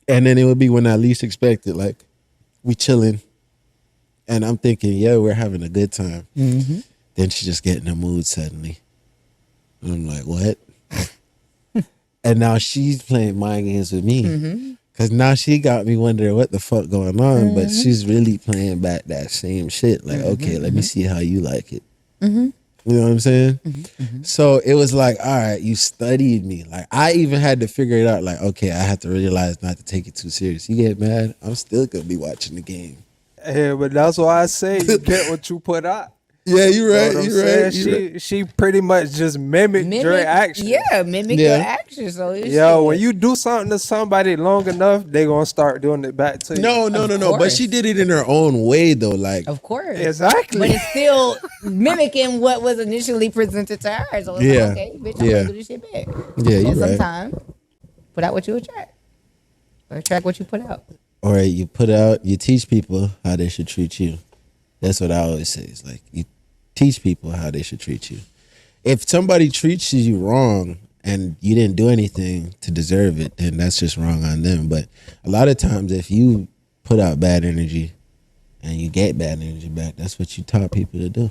And then it would be when I least expect it. Like, we chilling. And I'm thinking, yeah, we're having a good time. Then she just get in a mood suddenly. And I'm like, what? And now she's playing mind games with me. Because now she got me wondering what the fuck going on. But she's really playing back that same shit. Like, okay, let me see how you like it. You know what I'm saying? So it was like, all right, you studied me. Like, I even had to figure it out. Like, okay, I have to realize not to take it too serious. You get mad, I'm still going to be watching the game. Yeah, but that's why I say you get what you put out. Yeah, you Know right. what I'm You saying? right. You right. She pretty much just mimicked your action. Yeah, mimic Yeah. your action. So it's Yo, when you do something to somebody long enough, they gonna start doing it back to you. No. But course. she did it in her own way, though. Like, of course. Exactly. But it's still mimicking what was initially presented to her. So it's Yeah. like, okay, bitch, I'm Yeah. gonna do this shit back. Yeah, you're And right. sometimes put out what you attract. Or attract what you put out. or you teach people how they should treat you. That's what I always say. It's like you teach people how they should treat you. If somebody treats you wrong and you didn't do anything to deserve it, then that's just wrong on them. But a lot of times, if you put out bad energy and you get bad energy back, that's what you taught people to do.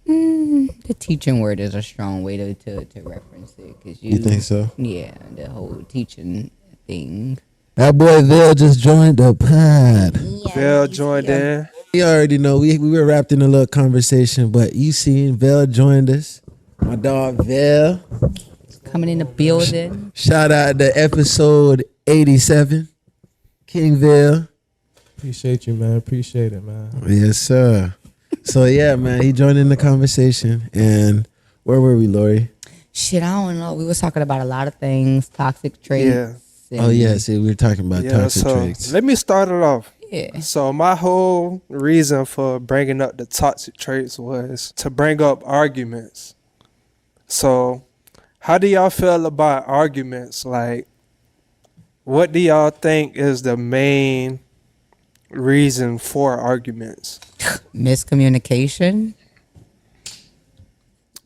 The teaching word is a strong way to reference it. Cause You think so? Yeah, the whole teaching thing. That boy Vil just joined the pod. Bill joined in. You already know we were wrapped in a little conversation, but you seen Vel joined us. My dog Vel. Coming in the building. Shout out to episode 87. King Vel. Appreciate you, man. Appreciate it, man. Yes, sir. So yeah, man, he joined in the conversation. And where were we, Lori? Shit, I don't know. We was talking about a lot of things, toxic traits. Yeah. Oh yeah, see, we were talking about Yeah, toxic so traits. let me start it off. Yeah. So my whole reason for bringing up the toxic traits was to bring up arguments. So how do y'all feel about arguments? Like, what do y'all think is the main reason for arguments? Miscommunication.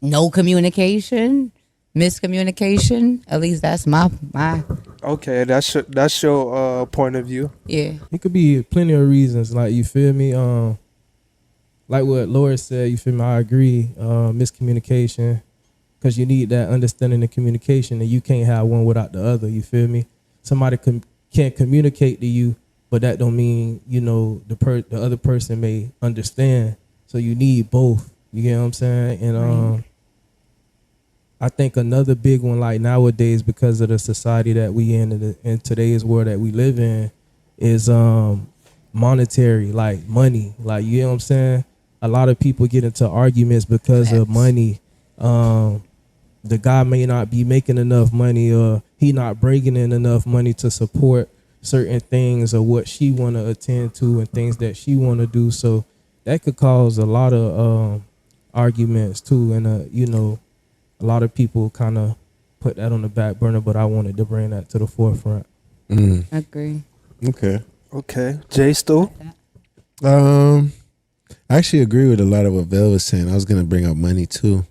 No communication. Miscommunication. At least that's my Okay, that's your point of view. yeah. It could be plenty of reasons. Like, you feel me? Like what Laura said, you feel me? I agree. Miscommunication. Because you need that understanding and communication, and you can't have one without the other. You feel me? Somebody can't communicate to you, but that don't mean, you know, the other person may understand. So you need both. You get what I'm saying? And I think another big one, like nowadays, because of the society that we in today's world that we live in, is monetary, like money. Like, you know what I'm saying? A lot of people get into arguments because of money. The guy may not be making enough money, or he not bringing in enough money to support certain things or what she want to attend to and things that she want to do. So that could cause a lot of arguments too. And you know, a lot of people kind of put that on the back burner, but I wanted to bring that to the forefront. Agree. Okay, Jay Stu. I actually agree with a lot of what Vel was saying. I was gonna bring up money too.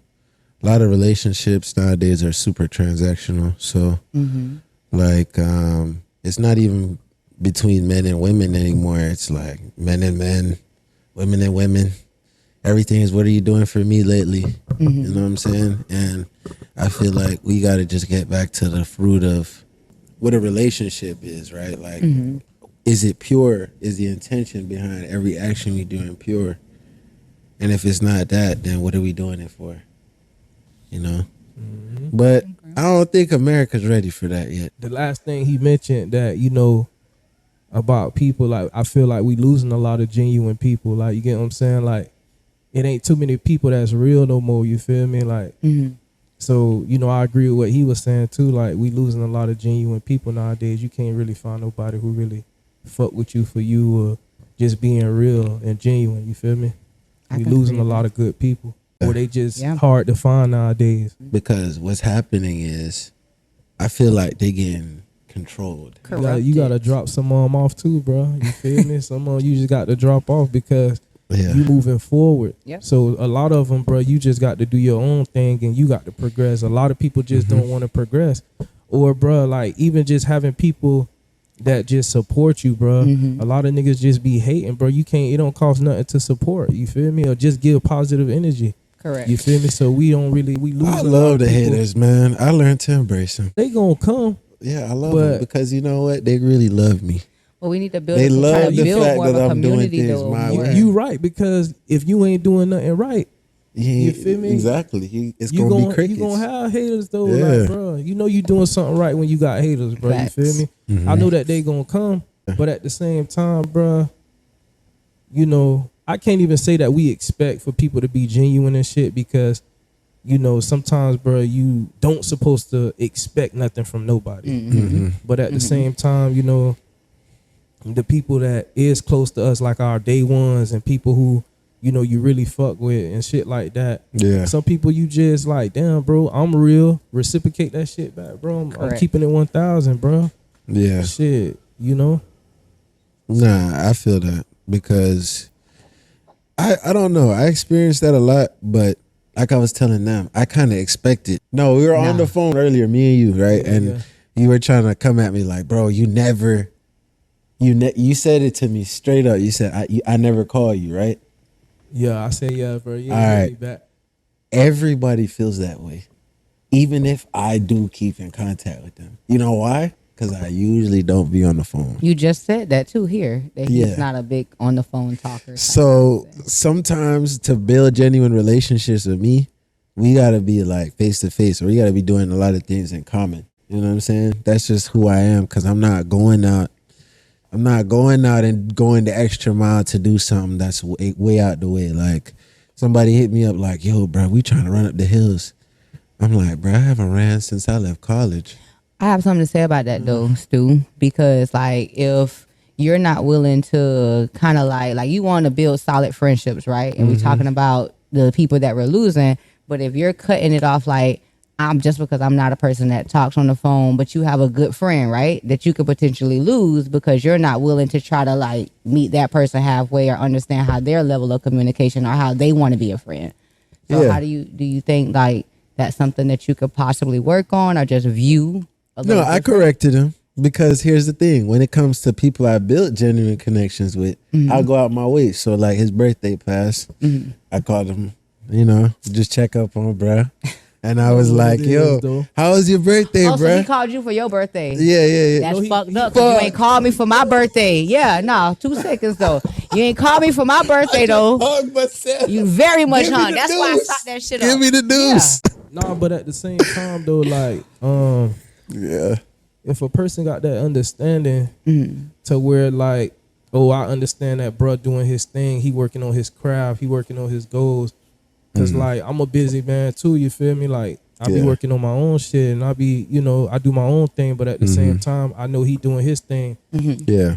A lot of relationships nowadays are super transactional. So like it's not even between men and women anymore. It's like men and men, women and women. Everything is, what are you doing for me lately? You know what I'm saying? And I feel like we got to just get back to the fruit of what a relationship is, right? Like, is it pure? Is the intention behind every action we doing pure? And if it's not that, then what are we doing it for? You know? But I don't think America's ready for that yet. The last thing he mentioned that, you know, about people, like, I feel like we losing a lot of genuine people. Like, you get what I'm saying? Like, it ain't too many people that's real no more. You feel me? Like, so, you know, I agree with what he was saying too. Like, we losing a lot of genuine people nowadays. You can't really find nobody who really fuck with you for you, or just being real and genuine. You feel me? We losing a lot of good people, or they just hard to find nowadays. Because what's happening is, I feel like they getting controlled. You gotta drop some of them off too, bro. You feel me? Some of them you just got to drop off because you moving forward. So a lot of them, bro, you just got to do your own thing and you got to progress. A lot of people just don't want to progress. Or, bro, like, even just having people that just support you, bro. A lot of niggas just be hating, bro. You can't, it don't cost nothing to support. You feel me? Or just give positive energy. Correct. You feel me? So we lose. I love the haters, man. I learned to embrace them. They gonna come. Yeah, I love them because you know what? They really love me. Well, we need to build. They love the fact more of that a I'm doing community, things though. my way. You right, because if you ain't doing nothing right, you feel me? Exactly. It's gonna be crickets. You gonna have haters though, Yeah. like, bro. You know you doing something right when you got haters, bro. Facts. You feel me? I know that they gonna come, but at the same time, bro, you know, I can't even say that we expect for people to be genuine and shit, because you know, sometimes, bro, you don't supposed to expect nothing from nobody. But at the same time, you know, the people that is close to us, like our day ones and people who, you know, you really fuck with and shit like that. Yeah. Some people you just like, damn, bro, I'm real. Reciprocate that shit back, bro. I'm keeping it 1,000, bro. Yeah. Shit, you know? Nah, I feel that because I don't know. I experienced that a lot, but like I was telling them, I kind of expected. No, we were on the phone earlier, me and you, right? And you were trying to come at me like, bro, you said it to me straight up. You said, I never call you, right? Yeah, I say yeah, bro. You all right. Back. Everybody feels that way. Even if I do keep in contact with them. You know why? Because I usually don't be on the phone. You just said that too here, that he's not a big on the phone talker. So sometimes to build genuine relationships with me, we got to be like face to face, or we got to be doing a lot of things in common. You know what I'm saying? That's just who I am, because I'm not going out and going the extra mile to do something that's way out the way. Like somebody hit me up like, yo, bro, we trying to run up the hills. I'm like, bro, I haven't ran since I left college. I have something to say about that though, Stu, because like if you're not willing to kind of like you want to build solid friendships, right? And we're talking about the people that we're losing, but if you're cutting it off like, I'm just because I'm not a person that talks on the phone, but you have a good friend, right? That you could potentially lose because you're not willing to try to like meet that person halfway or understand how their level of communication or how they want to be a friend. So how do you think like that's something that you could possibly work on or just view? No, I corrected him because here's the thing. When it comes to people I built genuine connections with, I'll go out my way. So like his birthday passed, I called him, you know, just check up on bruh. And I was like, yo, how was your birthday, bruh? So he called you for your birthday. Yeah. That's fucked up. 'Cause you ain't called me for my birthday. Yeah, no, 2 seconds though. You ain't called me for my birthday though. You very much hung. That's why I stopped that shit up. Give me the deuce. Yeah. No, but at the same time though, like, if a person got that understanding to where like, oh, I understand that bruh doing his thing, he working on his craft, he working on his goals. Cause like I'm a busy man too, you feel me? Like I be working on my own shit and I be, you know, I do my own thing, but at the same time, I know he doing his thing. Yeah.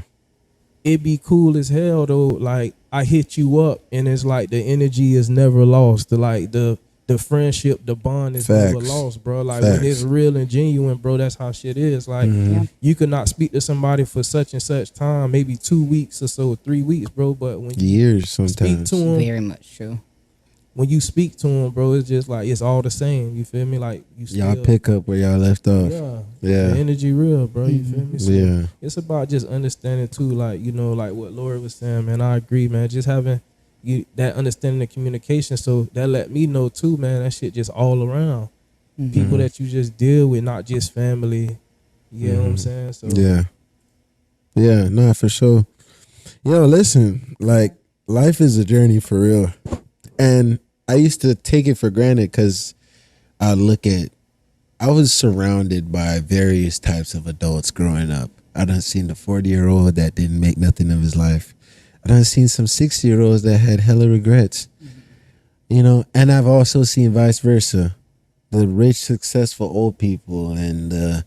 It'd be cool as hell though. Like I hit you up and it's like the energy is never lost. The friendship, the bond is never lost, bro. Like when it's real and genuine, bro, that's how shit is. Like you could not speak to somebody for such and such time, maybe 2 weeks or so, 3 weeks, bro. But when years sometimes, speak to them, very much true. When you speak to them, bro, it's just like it's all the same. You feel me? Like you still, y'all pick up where y'all left off. Yeah. The energy real, bro. You feel me? So it's about just understanding too, like, you know, like what Lori was saying, man. I agree, man. Just having that understanding of communication, so that let me know too, man. That shit just all around. People that you just deal with, not just family. You know what I'm saying? So yeah, no, for sure. Yo, listen, like life is a journey for real, and I used to take it for granted because I was surrounded by various types of adults growing up. I done seen the 40-year-old that didn't make nothing of his life. I done seen some 60-year-olds that had hella regrets, you know, and I've also seen vice versa. The rich, successful old people and,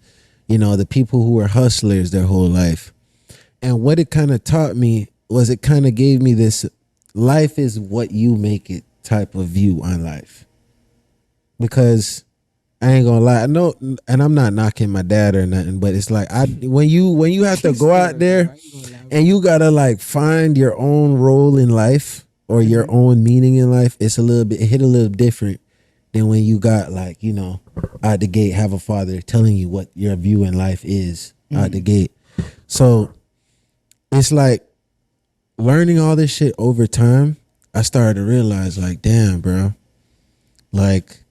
you know, the people who were hustlers their whole life. And what it kind of taught me was it kind of gave me this life is what you make it type of view on life. Because I ain't gonna lie, I know, and I'm not knocking my dad or nothing, but it's like when you have to go out there and you gotta like find your own role in life or your own meaning in life, it hit a little different than when you got like, you know, out the gate, have a father telling you what your view in life is out the gate. So it's like learning all this shit over time, I started to realize like, damn, bro, like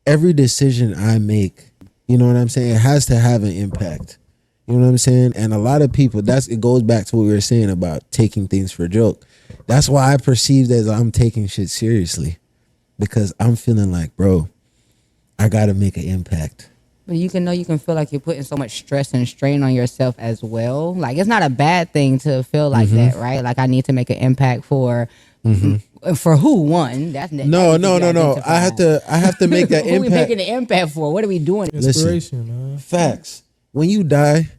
every decision I make, you know what I'm saying? It has to have an impact. You know what I'm saying? And a lot of people, it goes back to what we were saying about taking things for a joke. That's why I perceive that I'm taking shit seriously, because I'm feeling like, bro, I got to make an impact. But you can feel like you're putting so much stress and strain on yourself as well. Like it's not a bad thing to feel like that, right? Like I need to make an impact for who one. That's No. I have to make that who we impact. making an impact for? What are we doing? Inspiration, man. Facts. When you die,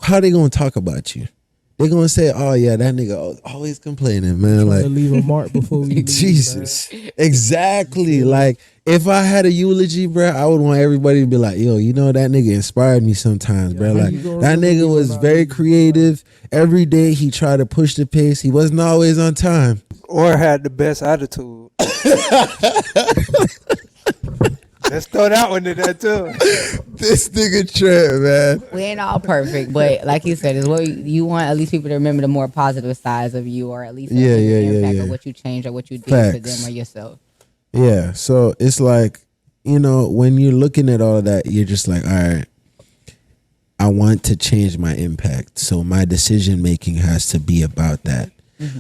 how they gonna talk about you? They gonna say, "Oh yeah, that nigga always complaining, man." Trying Like to leave a mark before we leave, Jesus, exactly. Like if I had a eulogy, bro, I would want everybody to be like, "Yo, you know that nigga inspired me sometimes, bro." Like that nigga was very creative. Every day he tried to push the pace. He wasn't always on time. Or had the best attitude. Let's throw that one in there too. This nigga trip, man. We ain't all perfect, but like you said, is what you want at least people to remember the more positive sides of you, or at least the impact of what you changed or what you did for them or yourself. Yeah, so it's like, you know, when you're looking at all of that, you're just like, all right, I want to change my impact. So my decision making has to be about that.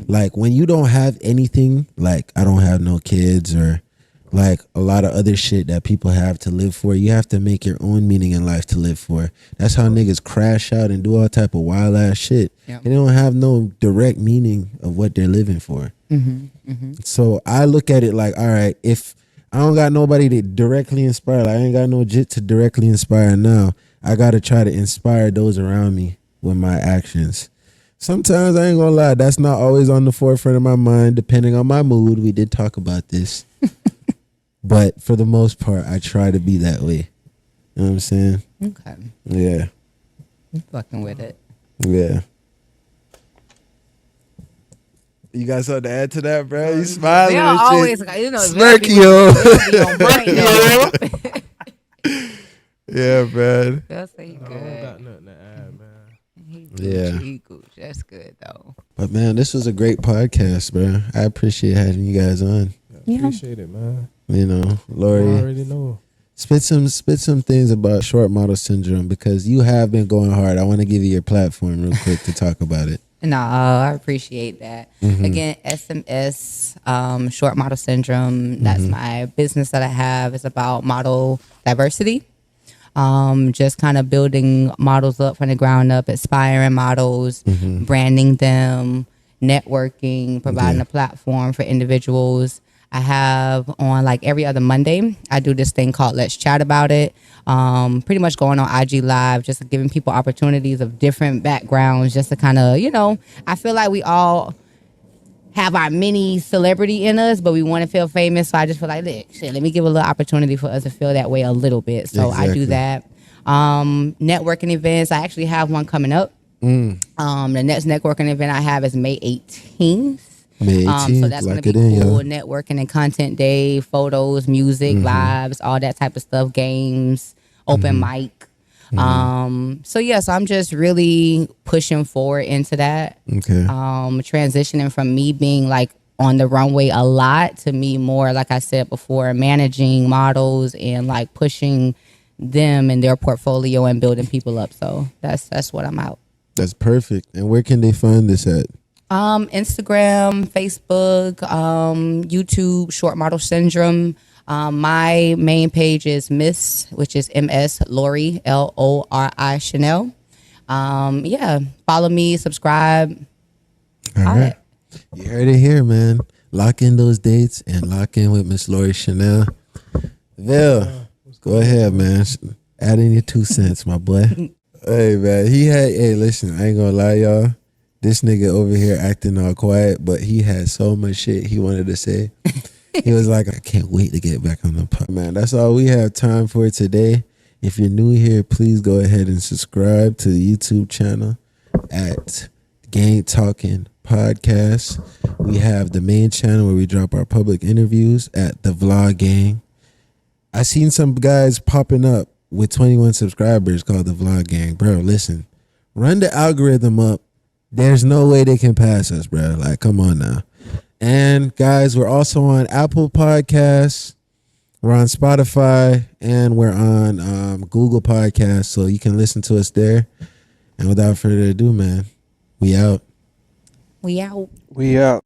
Like when you don't have anything, like I don't have no kids or like a lot of other shit that people have to live for, you have to make your own meaning in life to live for. That's how niggas crash out and do all type of wild ass shit. Yep. They don't have no direct meaning of what they're living for. So I look at it like, all right, if I don't got nobody to directly inspire, like I ain't got no jit to directly inspire now, I got to try to inspire those around me with my actions. Sometimes I ain't gonna lie, that's not always on the forefront of my mind, depending on my mood. We did talk about this. But for the most part, I try to be that way. You know what I'm saying? Okay. Yeah. I'm fucking with it. Yeah. You got something to add to that, bro? You smiling and shit. Always, Smirky, yo. Yeah, man. That's good. I don't got nothing to add, man. He gooch. That's good though. But man, this was a great podcast, bro. I appreciate having you guys on. Appreciate it, man. You know, Lori, I already know. spit some things about short model syndrome, because you have been going hard. I want to give you your platform real quick to talk about it. No, I appreciate that. Again, SMS, short model syndrome. That's my business that I have. It's about model diversity. Just kind of building models up from the ground up, inspiring models, branding them, networking, providing a platform for individuals. I have on like every other Monday, I do this thing called Let's Chat About It. Pretty much going on IG Live, just giving people opportunities of different backgrounds, just to kind of, I feel like we all have our mini celebrity in us, but we want to feel famous. So I just feel like, let me give a little opportunity for us to feel that way a little bit. So I do that. Networking events, I actually have one coming up. The next networking event I have is May 18th. May 18th, so that's going to be cool. Networking and content day, photos, music, lives, all that type of stuff, games, open mic. So I'm just really pushing forward into that. Okay. Transitioning from me being like on the runway a lot to me more, like I said before, managing models and like pushing them and their portfolio and building people up. So that's what I'm out. That's perfect. And where can they find this at? Instagram, Facebook, YouTube, Short Model Syndrome. My main page is Miss, which is MS Lori, Lori Chanel. Follow me, subscribe. All right. You heard it here, man. Lock in those dates and lock in with Miss Lori Chanel. Vil, go ahead, man. Add in your 2 cents, my boy. Hey, man. Listen, I ain't gonna lie, y'all. This nigga over here acting all quiet, but he had so much shit he wanted to say. He was like, I can't wait to get back on the pod. Man, that's all we have time for today. If you're new here, please go ahead and subscribe to the YouTube channel at Gang Talkin Podcast. We have the main channel where we drop our public interviews at the Vlog Gang. I seen some guys popping up with 21 subscribers called the Vlog Gang. Bro, listen, run the algorithm up. There's no way they can pass us, bro. Like, come on now. And guys, we're also on Apple Podcasts. We're on Spotify, and we're on Google Podcasts, so you can listen to us there. And without further ado, man, we out. We out. We out.